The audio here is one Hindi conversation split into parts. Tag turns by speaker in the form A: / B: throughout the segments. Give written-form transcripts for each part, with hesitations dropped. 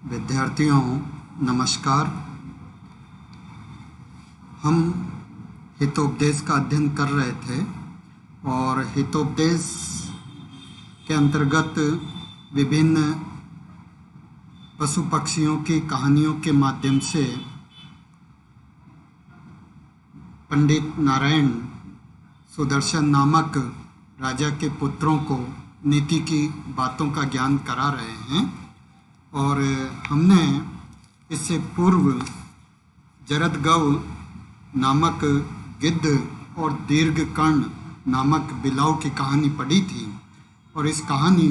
A: विद्यार्थियों नमस्कार। हम हितोपदेश का अध्ययन कर रहे थे और हितोपदेश के अंतर्गत विभिन्न पशु पक्षियों की कहानियों के माध्यम से पंडित नारायण सुदर्शन नामक राजा के पुत्रों को नीति की बातों का ज्ञान करा रहे हैं। और हमने इससे पूर्व जरदगव नामक गिद्ध और दीर्घकर्ण नामक बिलाव की कहानी पढ़ी थी। और इस कहानी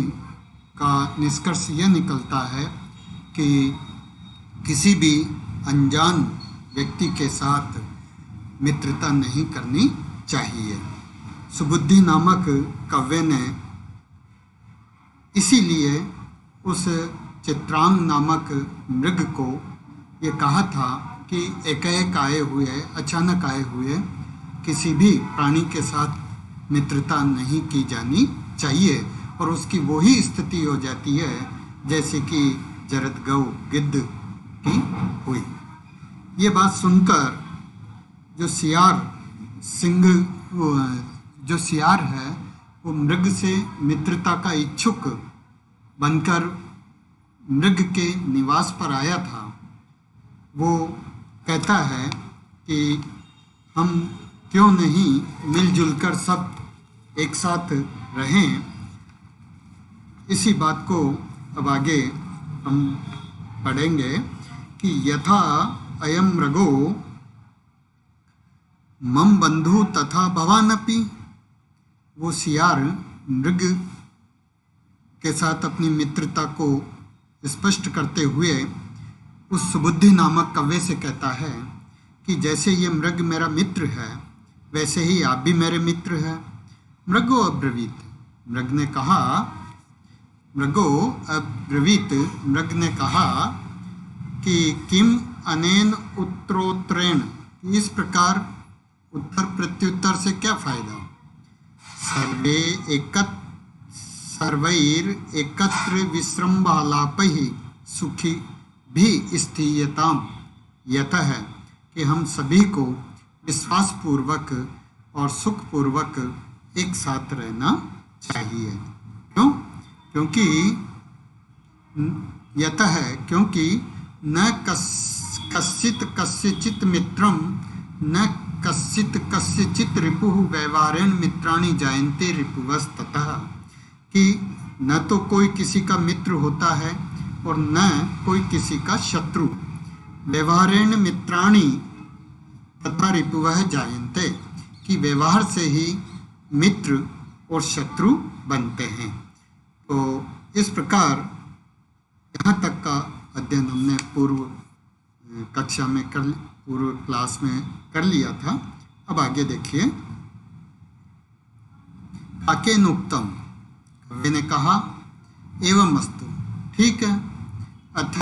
A: का निष्कर्ष यह निकलता है कि किसी भी अनजान व्यक्ति के साथ मित्रता नहीं करनी चाहिए। सुबुद्धि नामक कव्य ने इसीलिए उस चित्रांग नामक मृग को ये कहा था कि एकाएक आए हुए, अचानक आए हुए किसी भी प्राणी के साथ मित्रता नहीं की जानी चाहिए। और उसकी वही स्थिति हो जाती है जैसे कि जरदगव गिद्ध की हुई। ये बात सुनकर जो सियार है वो मृग से मित्रता का इच्छुक बनकर मृग के निवास पर आया था। वो कहता है कि हम क्यों नहीं मिलजुल कर सब एक साथ रहें। इसी बात को अब आगे हम पढ़ेंगे कि यथा अयम मृगो मम बंधु तथा भवानपि। वो सियार मृग के साथ अपनी मित्रता को स्पष्ट करते हुए उस सुबुद्धि नामक कव्य से कहता है कि जैसे ये मृग मेरा मित्र है वैसे ही आप भी मेरे मित्र हैं। मृगो अब्रवीत, मृग ने कहा कि किम अनेन उत्तरोत्तरेण, इस प्रकार उत्तर प्रत्युत्तर से क्या फायदा। सर्वैर एकत्र विश्रम्भालापैः सुखी भी स्थीयताम। यतः कि हम सभी को विश्वासपूर्वक और सुखपूर्वक एक साथ रहना चाहिए। क्यों? क्योंकि न कस्यचित् मित्रम न कस्यचित् रिपुः व्यवहारेण मित्राणि जायन्ते रिपुवस्ततः। कि न तो कोई किसी का मित्र होता है और न कोई किसी का शत्रु। व्यवहारेण मित्राणि तथा रिपुवः जायन्ते, कि व्यवहार से ही मित्र और शत्रु बनते हैं। तो इस प्रकार यहाँ तक का अध्ययन हमने पूर्व क्लास में कर लिया था। अब आगे देखिए। काकेनोक्तम, कवि ने कहा, एवं अस्तु, ठीक है। अथ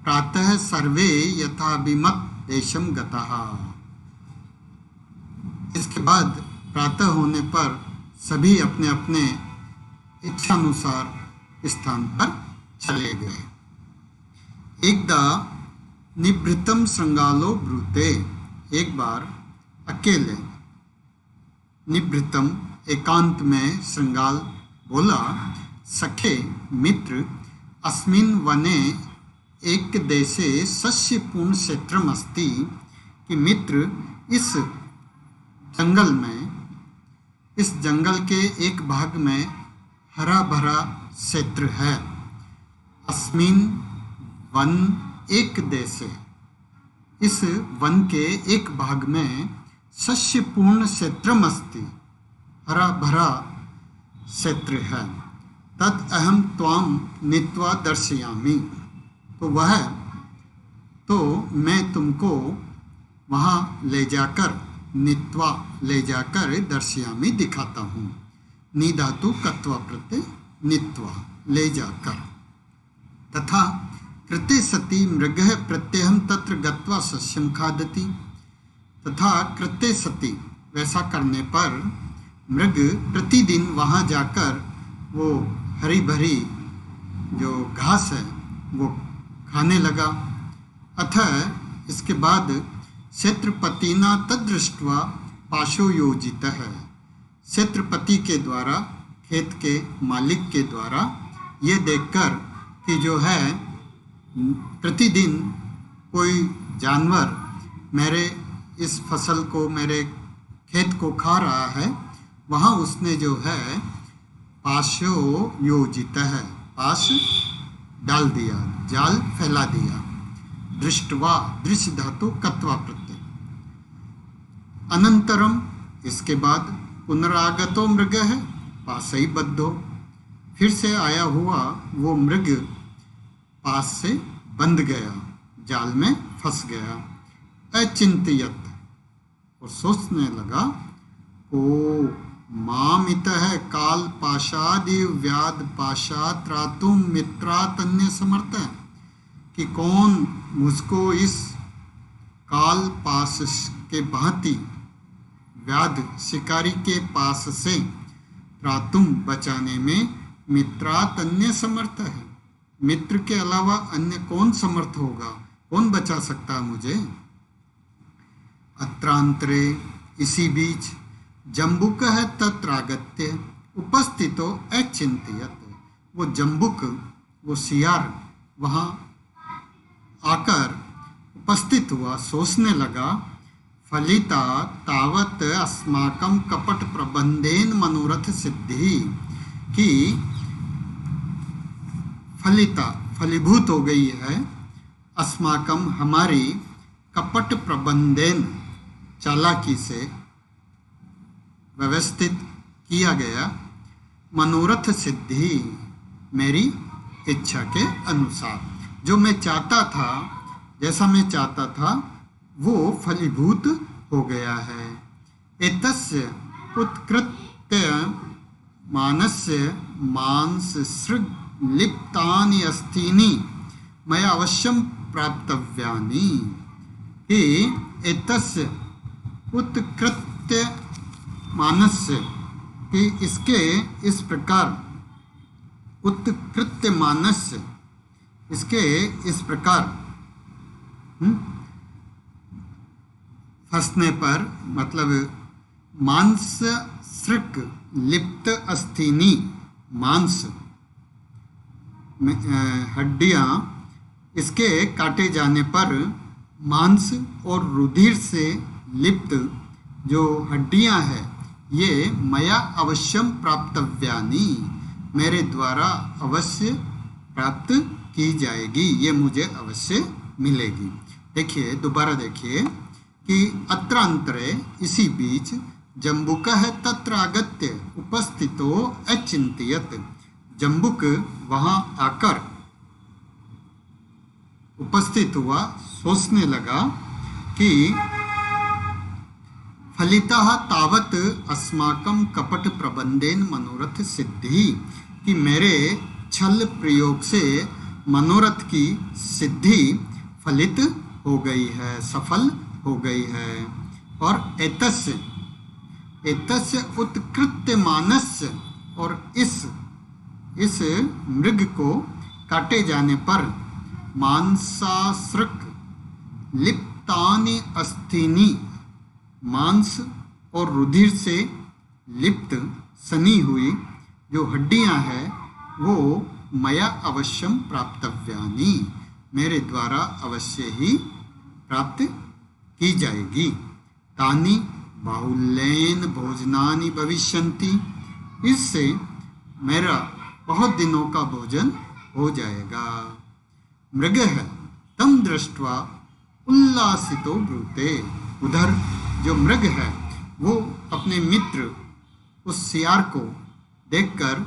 A: प्रातः सर्वे यथाभिमत देशम गतः। इसके बाद प्रातः होने पर सभी अपने अपने इच्छानुसार स्थान पर चले गए। एकदा निभृतम श्रृंगालो ब्रूते, एक बार अकेले निभृतम एकांत में श्रृंगाल बोला, सखे मित्र, अस्मिन् वने एक देशे सस्यपूर्ण क्षेत्रम अस्ति। कि मित्र, इस जंगल के एक भाग में हरा भरा क्षेत्र है। अस्मिन् वन एक देशे, इस वन के एक भाग में सस्यपूर्ण क्षेत्रम अस्ति, हरा भरा क्षेत्र है। तत् अहम त्वाम नीत्वा दर्शयामि, तो मैं तुमको वहाँ ले जाकर दर्शयामि दिखाता हूँ। निधातु कत्वा प्रत्यय नीत्वा, ले जाकर। तथा कृते सति मृगः प्रत्यहं तत्र गत्वा सस्यं खादति। तथा कृते सति, वैसा करने पर मृग प्रतिदिन वहाँ जाकर वो हरी भरी जो घास है वो खाने लगा। अथ इसके बाद क्षेत्रपतिना तदृष्ट्वा पाशो योजितः, क्षेत्रपति के द्वारा, खेत के मालिक के द्वारा ये देखकर कि जो है प्रतिदिन कोई जानवर मेरे इस फसल को, मेरे खेत को खा रहा है, वहाँ उसने जो है पाशो योजित है, पाश डाल दिया, जाल फैला दिया। दृष्टवा, दृश्य धातु कत्वा प्रत्यय। अनंतरम, इसके बाद पुनरागतो मृग है पासई बद्धो, फिर से आया हुआ वो मृग पास से बंध गया, जाल में फंस गया। अचिंत्यत, और सोचने लगा, ओ मामितः काल पाशादि व्याध पाशात त्रातुम मित्रातन्य समर्थ, कि कौन मुझको इस काल पाश के भांति व्याध शिकारी के पास से त्रातुम बचाने में मित्रातन्य समर्थ है। मित्र के अलावा अन्य कौन समर्थ होगा, कौन बचा सकता है मुझे। अत्रांतरे, इसी बीच, जम्बुक है तत्रागत्य उपस्थितो अचिंत्यत, वो जम्बुक, वो सियार वहाँ आकर उपस्थित हुआ, सोचने लगा, फलिता तावत अस्माकं कपट प्रबंधेन मनोरथ सिद्धि, कि फलिता, फलीभूत हो गई है, अस्माकं हमारी, कपट प्रबंधेन चालाकी से व्यवस्थित किया गया, मनोरथ सिद्धि मेरी इच्छा के अनुसार, जो मैं चाहता था, जैसा मैं चाहता था वो फलीभूत हो गया है। एतस्य उत्कृत्य मानस्य मांस सृग लिप्तानि अस्तीनि मया अवश्यम प्राप्तव्यानि, कि एतस्य उत्कृत्य मानस्य, कि इसके इस प्रकार, उत्कृत्य मानस्य, इसके इस प्रकार फंसने पर, मतलब मांस सृक लिप्त अस्थिनी, मांस हड्डियाँ, इसके काटे जाने पर मांस और रुधिर से लिप्त जो हड्डियाँ हैं, ये मया अवश्यम प्राप्तव्यानि, मेरे द्वारा अवश्य प्राप्त की जाएगी, ये मुझे अवश्य मिलेगी। देखिए, दोबारा देखिए कि अत्रांतरे, इसी बीच, जम्बुक है तत्र आगत्य उपस्थितो अचिंत्यत, जम्बुक वहाँ आकर उपस्थित हुआ, सोचने लगा कि फलितः तावत अस्माकं कपट प्रबंधेन मनोरथ सिद्धि, कि मेरे छल प्रयोग से मनोरथ की सिद्धि फलित हो गई है, सफल हो गई है। और एतस्य, एतस्य उत्कृत्य मानस्य, और इस मृग को काटे जाने पर मांसासृक लिप्तानि अस्थिनि, मांस और रुधिर से लिप्त सनी हुई जो हड्डियां हैं, वो मया अवश्यम प्राप्तव्यानि, मेरे द्वारा अवश्य ही प्राप्त की जाएगी। तानि बाहुल्येन भोजनानि भविष्यन्ति, इससे मेरा बहुत दिनों का भोजन हो जाएगा। मृग है तम दृष्ट्वा उल्लासितो ब्रूते, उधर जो मृग है वो अपने मित्र उस सियार को देखकर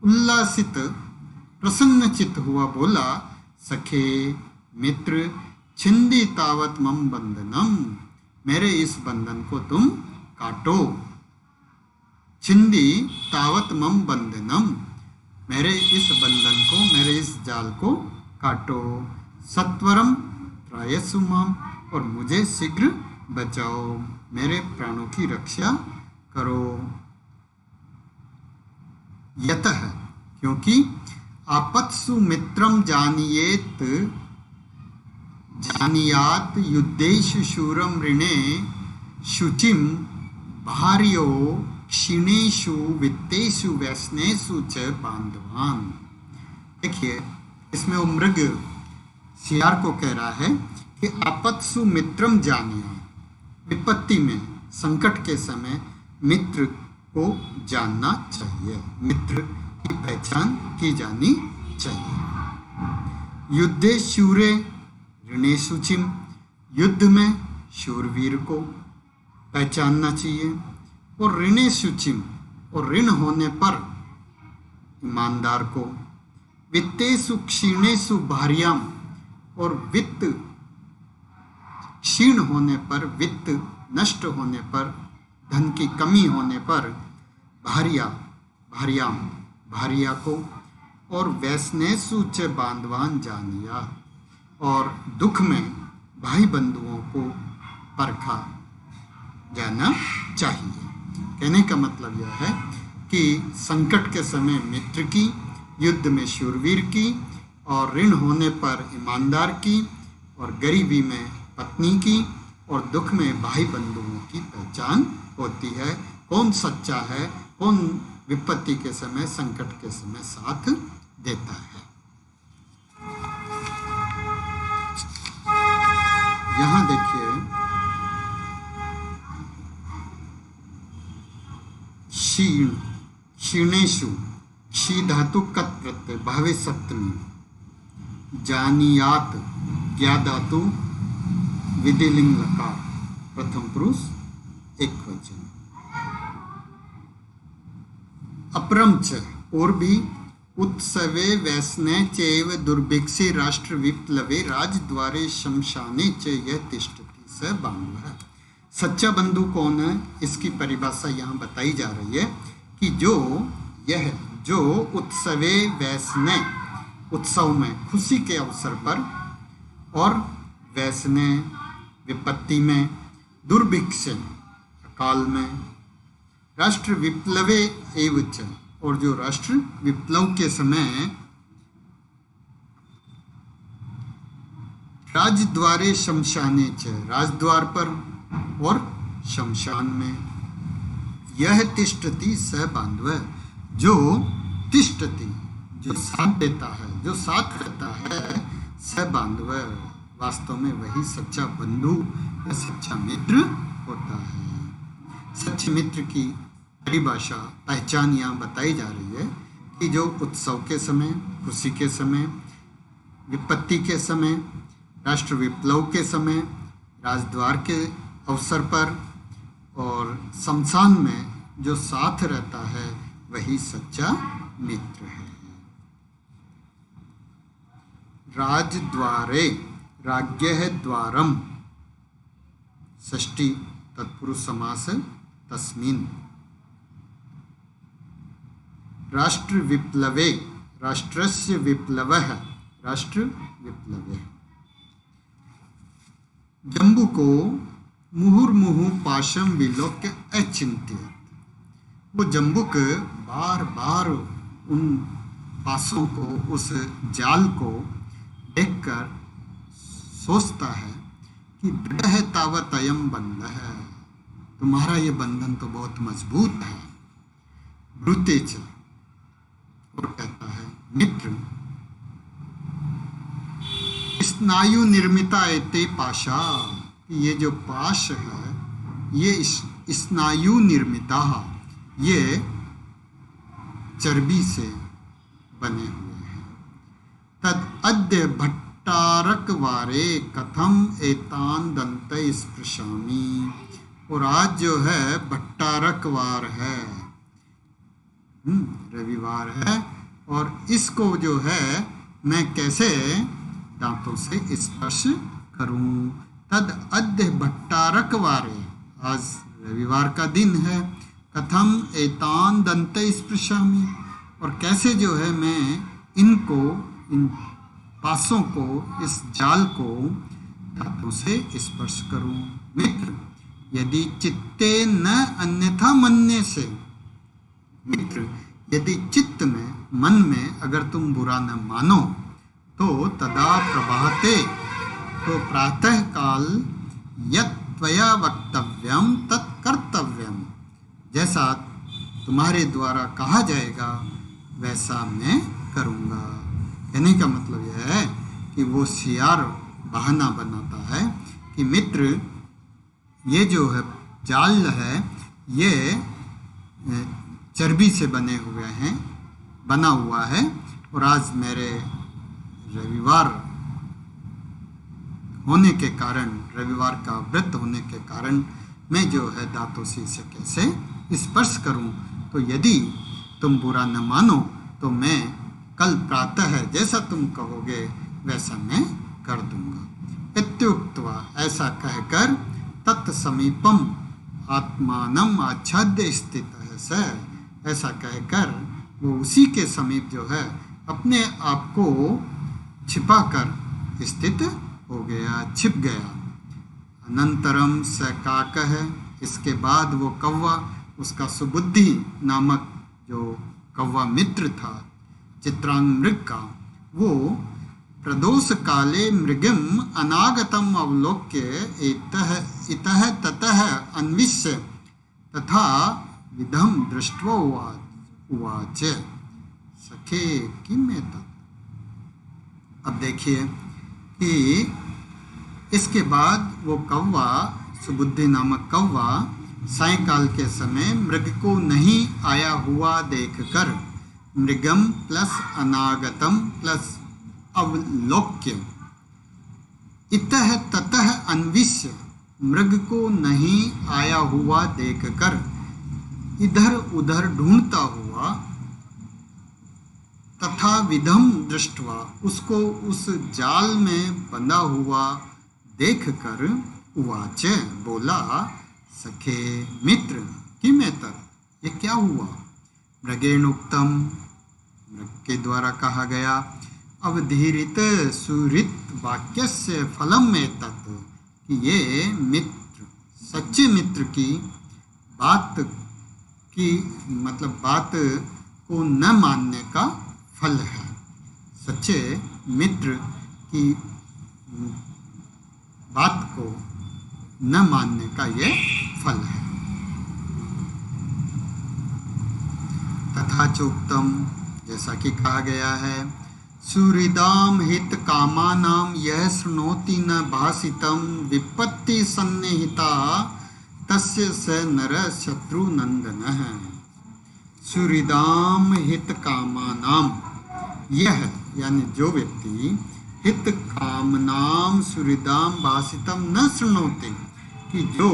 A: उल्लासित, प्रसन्नचित हुआ, बोला, सखे मित्र छिंदी तावत मम बंधनम, मेरे इस बंधन को तुम काटो। छिंदी तावत मम बंधनम, मेरे इस बंधन को, मेरे इस जाल को काटो। सत्वरम त्रायसु माम, और मुझे शीघ्र बचाओ, मेरे प्राणों की रक्षा करो। यतः, क्योंकि आपत्सु मित्रम जानीयात युद्धेषु शूरम ऋणे शुचिम भार्यो क्षीणेषु वित्तेषु व्यसनेषु च बांधवान। देखिए, इसमें वो मृग सियार को कह रहा है कि आपत्सु मित्रम जानिया, विपत्ति में, संकट के समय मित्र को जानना चाहिए, मित्र की पहचान की जानी चाहिए। युद्धे शूरे ऋणे शुचिम, युद्ध में शूरवीर को पहचानना चाहिए। और ऋणे शुचिम, और ऋण होने पर ईमानदार को। वित्तेषु क्षीणेषु भार्याम, और वित्त क्षीण होने पर, वित्त नष्ट होने पर, धन की कमी होने पर भार्या को। और वैसनेषु च बांधवान जानिया, और दुख में भाई बंधुओं को परखा जाना चाहिए। कहने का मतलब यह है कि संकट के समय मित्र की, युद्ध में शूरवीर की, और ऋण होने पर ईमानदार की, और गरीबी में पत्नी की, और दुख में भाई बंधुओं की पहचान होती है। कौन सच्चा है, कौन विपत्ति के समय, संकट के समय साथ देता है। यहाँ देखिए, क्षीणेषु, क्षी धातु कत प्रत्यय, भावे सप्तमी। जानियात, ज्ञा धातु विधिलिंग लकार, प्रथम पुरुष एक वचन। अपरम च, और भी। उत्सवे वैसने चैव दुर्भिक्षे राष्ट्र विप्लवे राजद्वारे शमशाने च यह तिष्ठति स बांधवः। सच्चा बंधु कौन है, इसकी परिभाषा यहाँ बताई जा रही है कि जो उत्सवे वैसने, उत्सव में, खुशी के अवसर पर, और वैसने विपत्ति में, दुर्भिक्ष अकाल में, राष्ट्र विप्लवे एवं, और जो राष्ट्र विप्लव के समय राजद्वारे शमशाने च, राजद्वार पर और शमशान में, यह तिष्ठति स बांधव, जो तिष्ठति, जो साथ देता है, जो साथ रहता है, स बांधव, वास्तव में वही सच्चा बंधु या सच्चा मित्र होता है। सच्चे मित्र की परिभाषा, पहचान यहाँ बताई जा रही है कि जो उत्सव के समय, खुशी के समय, विपत्ति के समय, राष्ट्र विप्लव के समय, राजद्वार के अवसर पर और शमशान में जो साथ रहता है, वही सच्चा मित्र है। राजद्वारे, राज्ञः द्वारम, षष्ठी तत्पुरुष समास तस्मिन्। राष्ट्र विप्लवे, राष्ट्रस्य विप्लवः, राष्ट्र विप्लवे। जम्बू को मुहुर्मुहु पाशम विलोक्य अचिंत्यत, वो जम्बुक बार बार उन पासों को, उस जाल को देखकर सोचता है कि दृढ़ तावत अयम बंध है, तुम्हारा ये बंधन तो बहुत मजबूत है। ब्रूते च, और कहता है, मित्र स्नायु निर्मिता एते पाशा, ये जो पाश है, ये स्नायु निर्मिता, ये चर्बी से बने हुए हैं। तद अद्य भट्टारक वारे कथम एतान दंत स्पृशामी, और आज जो है भट्टारक वार है, रविवार है, और इसको जो है मैं कैसे दांतों से स्पर्श करूं। तद अद्य भट्टारक वारे, आज रविवार का दिन है। कथम एतान दंत स्पृशामी, और कैसे जो है मैं इनको, इन पासों को, इस जाल को दांतों से स्पर्श करूं। मित्र यदि चित्ते न अन्यथा मन्ने से, मित्र यदि चित्त में, मन में अगर तुम बुरा न मानो तो तदा प्रभाते, तो प्रातः काल यत् त्वया वक्तव्यम तत्कर्तव्यम, जैसा तुम्हारे द्वारा कहा जाएगा वैसा मैं करूँगा। कहने का मतलब यह है कि वो सियार बहाना बनाता है कि मित्र, ये जो है जाल है ये चर्बी से बना हुआ है, और आज मेरे रविवार होने के कारण, रविवार का व्रत होने के कारण मैं जो है दांतों से इसे कैसे स्पर्श करूं, तो यदि तुम बुरा न मानो तो मैं कल प्रातः जैसा तुम कहोगे वैसा मैं कर दूंगा। इत्युक्त्वा, ऐसा कहकर तत्समीपम आत्मानम आच्छाद्य स्थित है स, ऐसा कहकर वो उसी के समीप जो है अपने आप को छिपाकर स्थित हो गया, छिप गया। अनंतरम स काकः, इसके बाद वो कौवा, उसका सुबुद्धि नामक जो कौवा मित्र था चित्रांग मृग का, वो प्रदोष काले मृगम अनागतम अवलोक्य इतः ततः अन्विष्य तथा विधम दृष्ट्वा उवाच सखे किम एतत्। अब देखिए कि इसके बाद वो कौवा, सुबुद्धि नामक कौवा, सायंकाल के समय मृग को नहीं आया हुआ देखकर, मृगम प्लस अनागतम प्लस अवलोक्य, इतः ततः अन्विष्य, मृग को नहीं आया हुआ देखकर इधर उधर ढूंढता हुआ, तथा विधम दृष्ट्वा, उसको उस जाल में बंधा हुआ देखकर, उवाच, बोला, सखे मित्र किम एतत्, ये क्या हुआ। मृगेण उक्तम, मृग के द्वारा कहा गया, अवधीरित सुहृत वाक्यस्य फलम एतत्, कि ये मित्र, सच्चे मित्र की बात की मतलब बात को न मानने का फल है। सच्चे मित्र की बात को न मानने का ये फल है। तथा चोक्तम, जैसा कि कहा गया है, सुहृदाम हित कामानाम यह शृणोति न भासितम विपत्ति सन्निहिता तस्य स नर शत्रुनंदनः। सुहृदाम हित कामानाम, यह यानी जो व्यक्ति हित कामनाम सुहृदाम भासितम न शृणोति, कि जो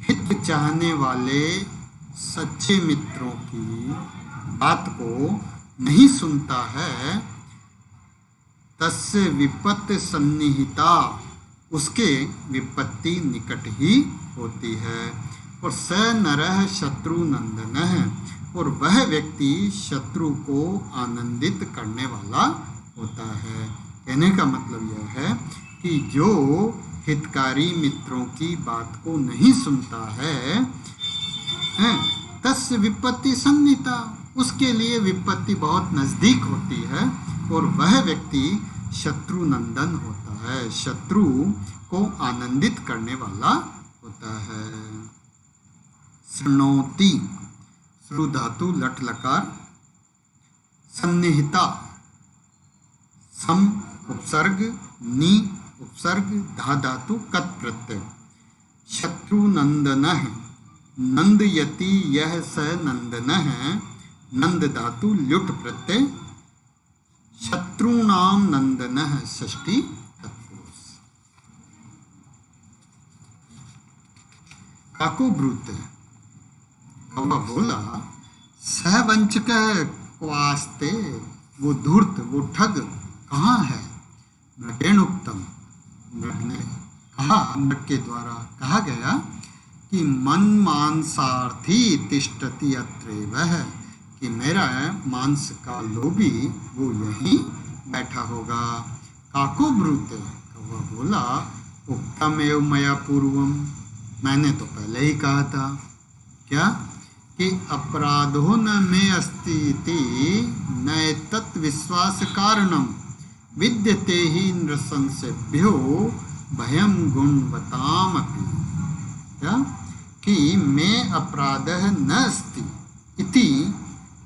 A: हित चाहने वाले सच्चे मित्रों की बात को नहीं सुनता है, तस्य विपत्ति सन्निहिता, उसके विपत्ति निकट ही होती है। और स नरः शत्रुनंदनः, और वह व्यक्ति शत्रु को आनंदित करने वाला होता है। कहने का मतलब यह है कि जो हितकारी मित्रों की बात को नहीं सुनता है, तस्य विपत्ति सन्निहिता, उसके लिए विपत्ति बहुत नज़दीक होती है, और वह व्यक्ति शत्रुनंदन होता है, शत्रु को आनंदित करने वाला होता है। शृणोति, श्रु धातु लट लकार, सन्निहिता, सम उपसर्ग, नी उपसर्ग, धा धातु कत प्रत्यय। शत्रुनंदनः, नंदयति यह स नंदनः, नंद धातु ल्युट प्रत्यय। शत्रुणाम नंदनः, षष्ठी तत्पुरुष। काको ब्रूते, कौवा बोला, सहवंचक क्वास्ते, वो धूर्त, वो ठग कहाँ है। मृगेण उक्तम, मृग ने कहा, मृग के द्वारा कहा गया कि मन मांसार्थी तिष्ठति अत्रैव, कि मेरा मांस का लोभी वो यहीं बैठा होगा। काको ब्रूते, कौवा बोला, उक्तमेव मया पूर्वम, मैंने तो पहले ही कहा था। क्या कि अपराधो न मे अस्ति इति नैतत् विश्वास कारणम विद्यते ही नृशंसेभ्यो भयम गुणवतामपि। क्या कि मैं अपराधः न अस्ति इति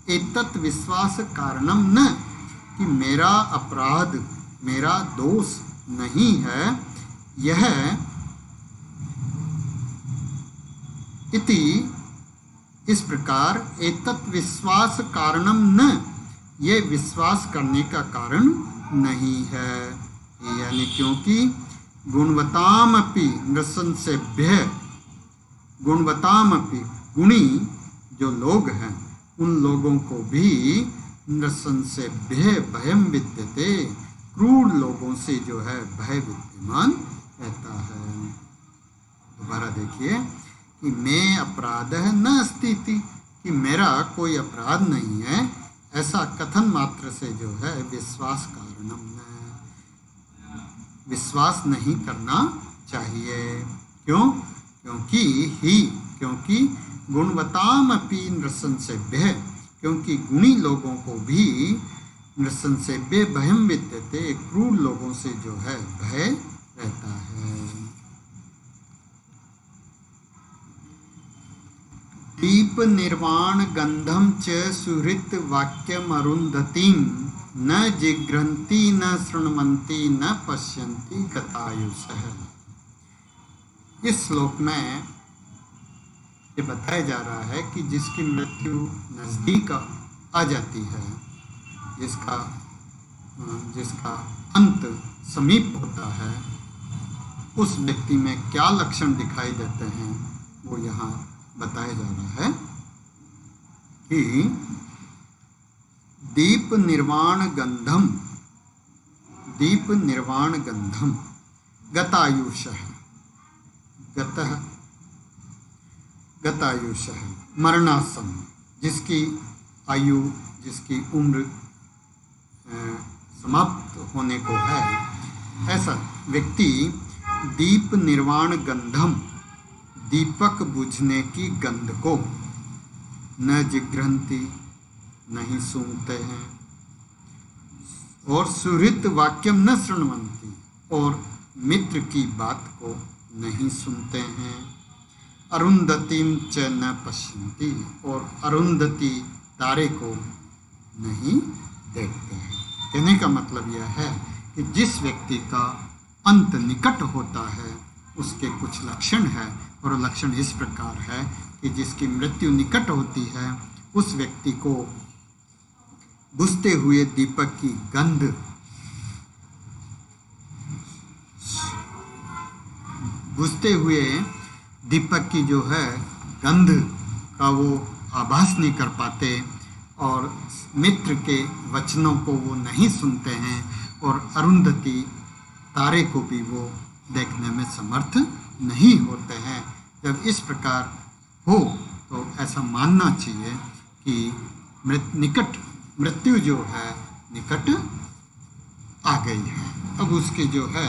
A: एतत् विश्वास कारणम न, कि मेरा अपराध, मेरा दोष नहीं है, यह इति इस प्रकार एतत् विश्वास कारणम न, ये विश्वास करने का कारण नहीं है। यानी क्योंकि गुणवतामपि नृशंसेभ्य, गुणवतामपि गुणी जो लोग हैं उन लोगों को भी नृशंसेभ्य भयम विद्यते, क्रूर लोगों से जो है भय विद्यमान रहता है। दोबारा देखिए कि मैं अपराधः न अस्ति, कि मेरा कोई अपराध नहीं है, ऐसा कथन मात्र से जो है विश्वास कारणम न, विश्वास नहीं करना चाहिए। क्यों? क्योंकि गुणवतामपि नृशंसेभ्य, क्योंकि गुणी लोगों को भी नृशंसेभ्य भयम विद्यते, क्रूर लोगों से जो है भय रहता है। दीप निर्वाण गंधम च सुहृत वाक्यम अरुंधतीम न जिघ्रन्ति न शृण्वन्ति न पश्यन्ति गतायुषः। इस श्लोक में ये बताया जा रहा है कि जिसकी मृत्यु नज़दीक आ जाती है, जिसका अंत समीप होता है, उस व्यक्ति में क्या लक्षण दिखाई देते हैं वो यहाँ बताया जा रहा है कि दीप निर्वाण गंधम गतायुषः, गतायुषः मरणासन, जिसकी आयु, जिसकी उम्र समाप्त होने को है, ऐसा व्यक्ति दीप निर्वाण गंधम, दीपक बुझने की गंध को न जिघ्रन्ति, नहीं सूंघते हैं, और सुहृत वाक्यम न शृण्वन्ति, और मित्र की बात को नहीं सुनते हैं, अरुंधतीम च न पश्यन्ति, और अरुंधति तारे को नहीं देखते हैं। कहने का मतलब यह है कि जिस व्यक्ति का अंत निकट होता है उसके कुछ लक्षण है, और लक्षण इस प्रकार है कि जिसकी मृत्यु निकट होती है उस व्यक्ति को बुझते हुए दीपक की गंध, बुझते हुए दीपक की जो है गंध का वो आभास नहीं कर पाते, और मित्र के वचनों को वो नहीं सुनते हैं, और अरुंधति तारे को भी वो देखने में समर्थ नहीं होते हैं। जब इस प्रकार हो तो ऐसा मानना चाहिए कि मृत्यु जो है निकट आ गई है, अब उसकी जो है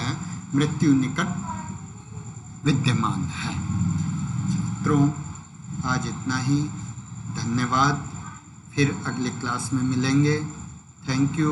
A: मृत्यु निकट विद्यमान है। छात्रों, आज इतना ही, धन्यवाद। फिर अगली क्लास में मिलेंगे। Thank you.